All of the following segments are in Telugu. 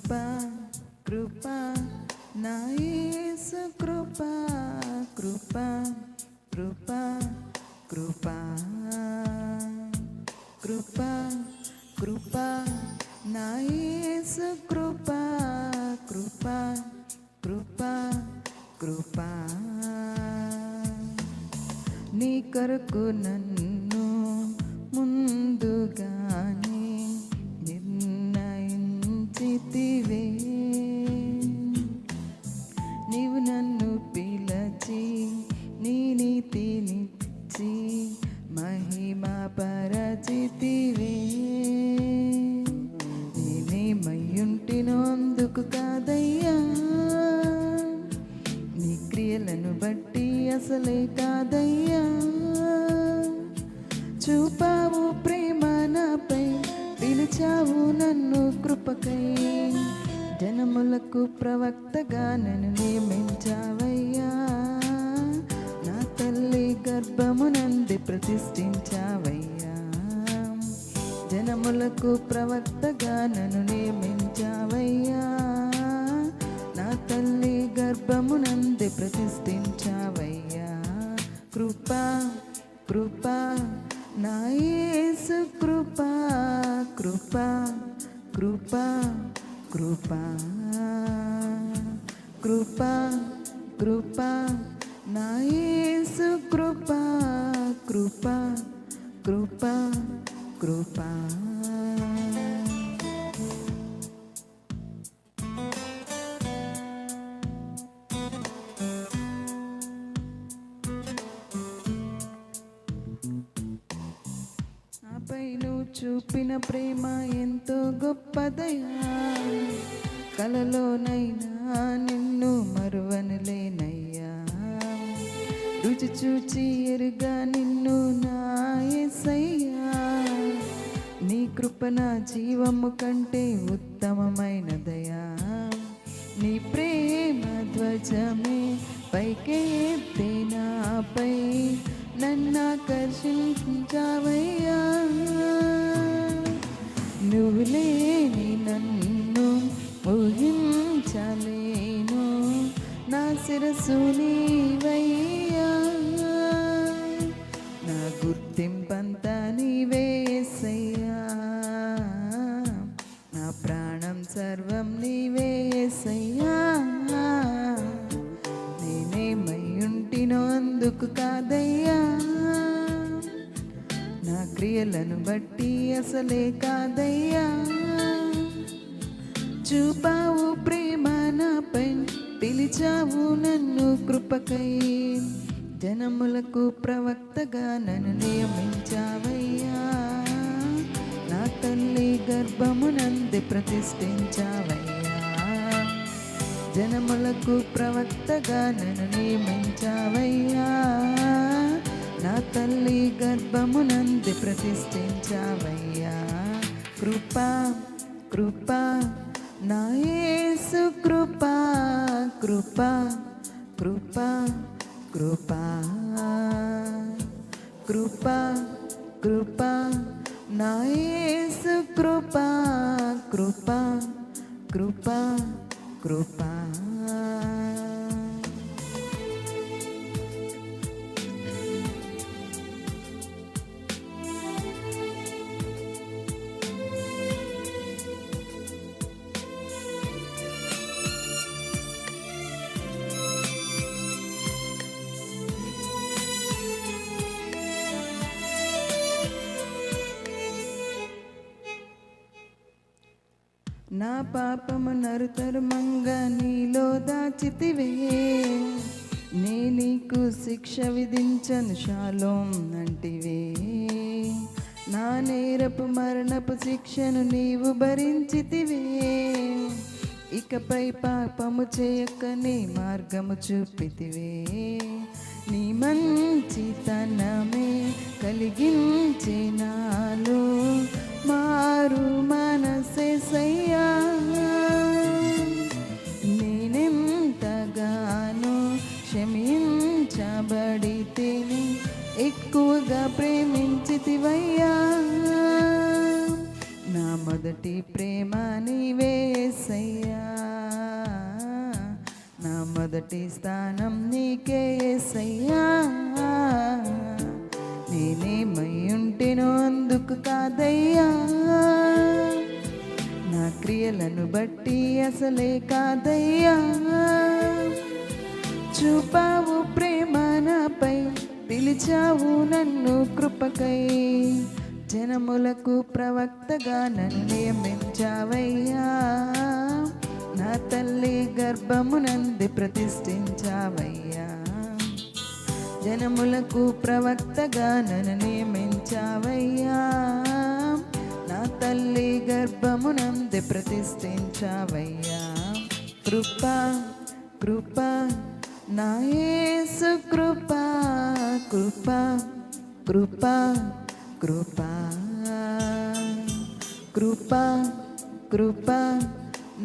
కృపా కృపా నా యేసు కృపా కృపా కృపా కృపా కృపా కృపా నా యేసు కృపా కృపా కృపా కృపా నీ కొరకు నన్ను ముందుగానే నిర్ణయించితివే నీవు నన్ను పిలచి నీ నీతినిచ్చి మహిమా పరచితివే నేనేమయ్యుంటినో అందుకు కాదయ్యా నీ క్రియలను బట్టి అసలే కాదయ్యా చూపావు ప్రేమ నాపై పిలిచావు నన్ను కృపకై జనములకు ప్రవక్తగా నన్ను నియమించావయ్యా నా తల్లి గర్భమునంది ప్రతిష్ఠించావయ్యా జనములకు ప్రవక్తగా నన్ను నియమించావయ్యా నా తల్లి గర్భమునంది ప్రతిష్ఠించావయ్యా కృపా కృపా నా యేసు కృపా కృపా కృపా కృపా కృపా కృపా నా యేసు కృపా కృపా కృపా కృపా నాపై నువ్వు చూపిన ప్రేమ ఎంతో గొప్పదయ్యా కలలోనైనా నిన్ను మరువనులేనయ్యా రుచి చూచి ఎరుగా నిన్ను నా యేసయ్యా నీ కృప నా జీవము కంటే ఉత్తమమైనదయా నీ ప్రేమ ధ్వజమే పైకెత్తే నాపై నన్నాకర్షించావయ్యా నువ్వు లేని నన్ను ఊహించలేను నా శిరస్సు నీవయ్యా నా గుర్తింపంతా నీవే యేసయ్యా నా ప్రాణం సర్వం నీవే యేసయ్యా నేనేమయ్యుంటినో అందుకు కాదయ్యా నా క్రియలను బట్టి అసలే కాదయ్యా చూపావు ప్రేమ నాపై పిలిచావు నన్ను కృపకై జనములకు ప్రవక్తగా నన్ను నియమించావయ్యా నా తల్లి గర్భమునంది ప్రతిష్ఠించావయ్యా జనములకు ప్రవక్తగా నన్ను నియమించావయ్యా నా తల్లి గర్భమునంది ప్రతిష్ఠించావయ్యా కృపా కృపా నా యేసు కృపా కృపా కృపా కృపా కృపా కృపా నా యేసు కృపా కృపా కృపా కృపా నా పాపము నరుతరుమంగా నీలో దాచితివే నే నీకు శిక్ష విధించను షాలోం అంటివే నా నేరపు మరణపు శిక్షను నీవు భరించితివే ఇకపై పాపము చేయక నీ మార్గము చూపితివే నీ మంచితనమే కలిగించే నాలో మారు మనసేసయ్యా నేనెంతగానో క్షమించబడితేనే ఎక్కువగా ప్రేమించితివయ్యా నా మొదటి ప్రేమ నీవే యేసయ్యా, నా మొదటి స్థానం నీకే యేసయ్యా. నేనేమై ఉంటేనో అందుకు కాదయ్యా, నా క్రియలను బట్టి అసలే కాదయ్యా. చూపావు ప్రేమ నాపై, పిలిచావు నన్ను కృపకై, జనములకు ప్రవక్తగా నన్ను నియమించావయ్యా. నా తల్లి గర్భమునంది ప్రతిష్ఠించావయ్యా, జనములకు ప్రవక్తగా నన్ను నియమించావయ్యా. నా తల్లి గర్భమునంది ప్రతిష్ఠించావయ్యా. కృపా కృపా నా యేసు కృపా, కృపా కృపా కృపా కృపా కృపా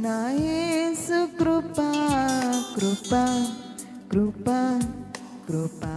నా యేసు కృపా, కృపా కృపా కృపా.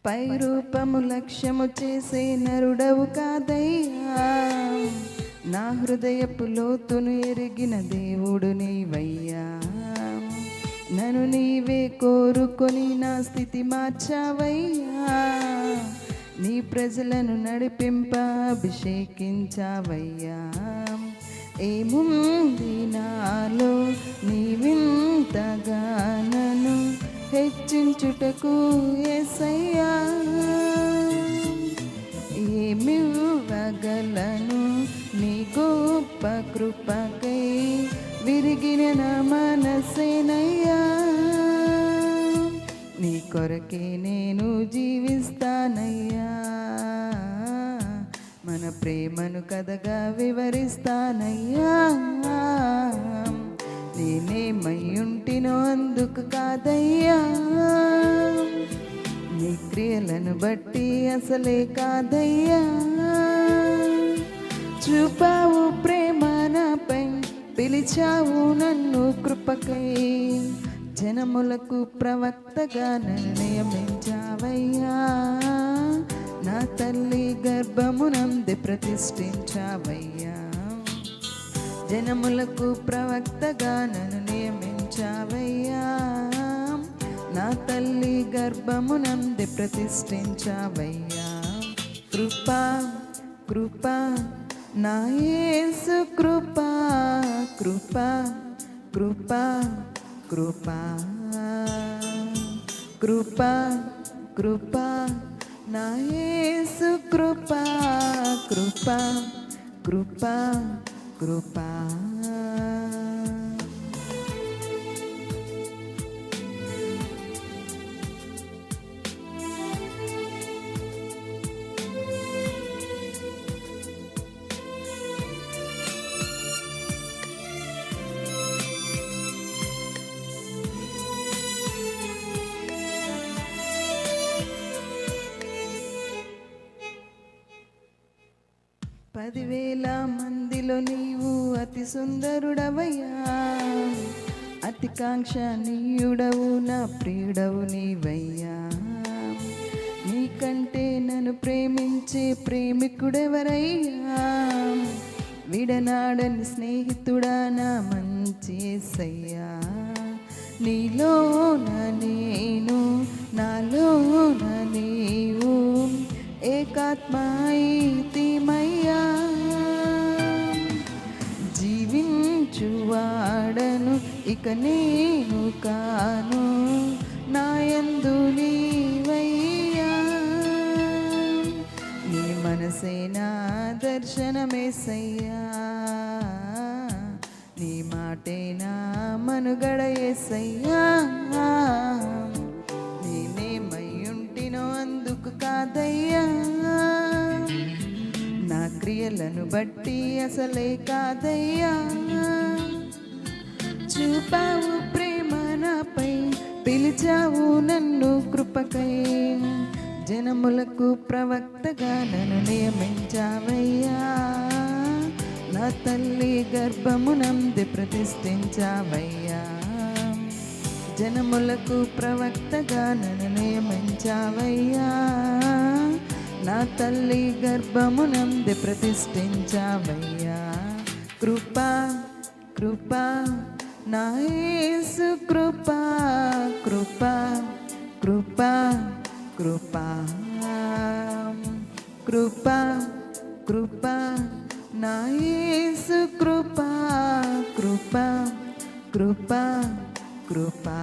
పై రూపము లక్ష్యము చేసే నరుడవు కాదయ్యా, నా హృదయపు లోతును ఎరిగిన దేవుడు నీవయ్యా. నన్ను నీవే కోరుకొని నా స్థితి మార్చావయ్యా, నీ ప్రజలను నడిపింప అభిషేకించావయ్యా. ఏముంది నాలో నీవింతగా నన్ను హెచ్చించుటకు యేసయ్యా, ఏమివ్వగలను నీ గొప్ప కృపకై, విరిగిన నా మనసేనయ్యా. నీ కొరకే నేను జీవిస్తానయ్యా, మన ప్రేమను కథగా వివరిస్తానయ్యా. నేనేమై ఉంటినో అందుకు కాదయ్యా, నీ క్రియలను బట్టి అసలే కాదయ్యా. చూపావు ప్రేమ నాపై, పిలిచావు నన్ను కృపకై, జనములకు ప్రవక్తగా నన్ను నియమించావయ్యా. నా తల్లి గర్భమునంది ప్రతిష్ఠించావయ్యా, జనములకు ప్రవక్తగా నన్ను నియమించావయ్యా. నా తల్లి గర్భమునంది ప్రతిష్ఠించావయ్యా. కృపా కృపా నా యేసు కృపా, కృపా కృపా కృపా కృపా కృపా నా యేసు కృపా, కృపా కృపా కృపా. పదివేల మందిలో నీవు అతి సుందరుడవయ్యా, అతి కాంక్షణీయుడవు నా ప్రియుడవు నీవయ్యా. నీకంటే నన్ను ప్రేమించే ప్రేమికుడెవరయ్యా, విడనాడని స్నేహితుడా నా మంచి యేసయ్యా. నీలోన నేను నాలోన నీవు ఏకాత్మైతిమయ్యా. జీవించువాడను ఇక నేను కాను, నాయందు నీవయ్యా. నీ మనసే నా దర్శనమేసయ్యా, నీ మాటే నా మనుగడ యేసయ్యా. నేనేమై ఉంటినో అందుకు కాదయ్యా, నా క్రియలను బట్టి అసలే కాదయ్యా. చూపావు ప్రేమ నాపై, పిలిచావు నన్ను కృపకై. జనములకు ప్రవక్తగా నన్ను నియమించావయ్యా, నా తల్లి గర్భమునందు ప్రతిష్ఠించావయ్యా. జనములకు ప్రవక్తగా నన్ను నియమించావయ్యా, నా తల్లి గర్భమునందు ప్రతిష్ఠించావయ్యా. కృపా కృపా నా యేసు కృపా, కృపా కృపా కృపా కృపా కృపా నా యేసు కృపా, కృపా కృపా కృపా.